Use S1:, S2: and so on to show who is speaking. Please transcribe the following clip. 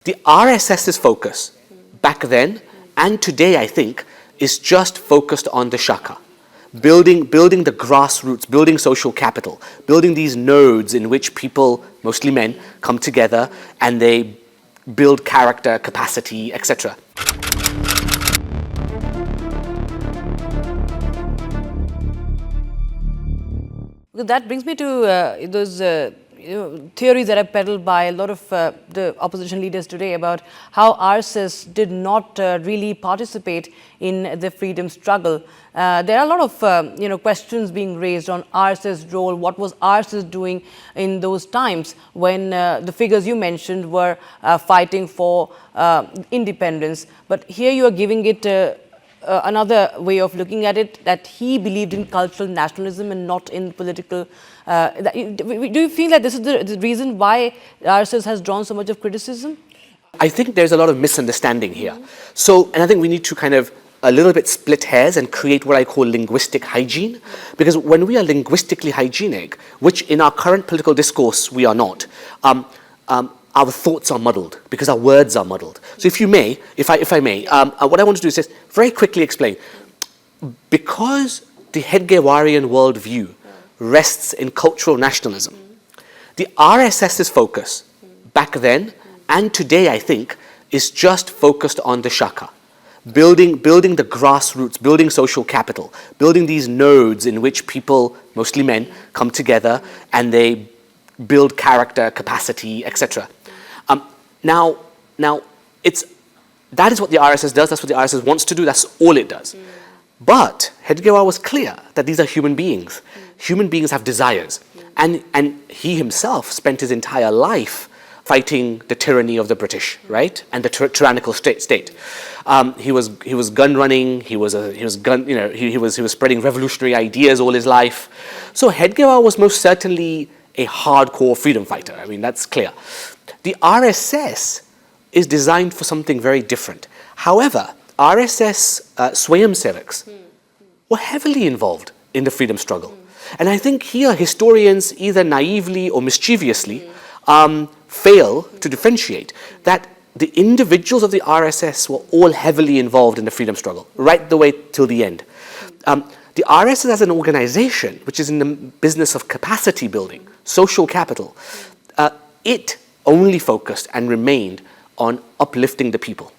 S1: The RSS's focus back then and today, I think, is just focused on the shaka, building the grassroots, building social capital, building these nodes in which people, mostly men, come together and they build character, capacity, etc.
S2: That brings me to those theories that are peddled by a lot of the opposition leaders today about how RSS did not really participate in the freedom struggle. There are a lot of questions being raised on RSS role. What was RSS doing in those times when the figures you mentioned were fighting for independence? But here you are giving it another way of looking at it, that he believed in cultural nationalism and not in political. Do you feel that this is the reason why RSS has drawn so much of criticism?
S1: I think there's a lot of misunderstanding here. So, and I think we need to kind of a little bit split hairs and create what I call linguistic hygiene. Because when we are linguistically hygienic, which in our current political discourse we are not, our thoughts are muddled because our words are muddled. So if I may, what I want to do is just very quickly explain. Because the Hedgewarian worldview rests in cultural nationalism, the RSS's focus back then and today, I think, is just focused on the shaka, building the grassroots, building social capital, building these nodes in which people, mostly men, come together and they build character, capacity, etc. Now, that is what the RSS does. That's what the RSS wants to do. That's all it does. But Hedgewar was clear that these are human beings. Human beings have desires, and he himself spent his entire life fighting the tyranny of the British, right, and the tyrannical state. He was gun running. He was spreading revolutionary ideas all his life. So Hedgewar was most certainly a hardcore freedom fighter. I mean, that's clear. The RSS is designed for something very different. However, RSS Swayamsevaks were heavily involved in the freedom struggle. And I think here historians either naively or mischievously fail to differentiate that the individuals of the RSS were all heavily involved in the freedom struggle, right the way till the end. The RSS as an organization, which is in the business of capacity building, social capital, it only focused and remained on uplifting the people.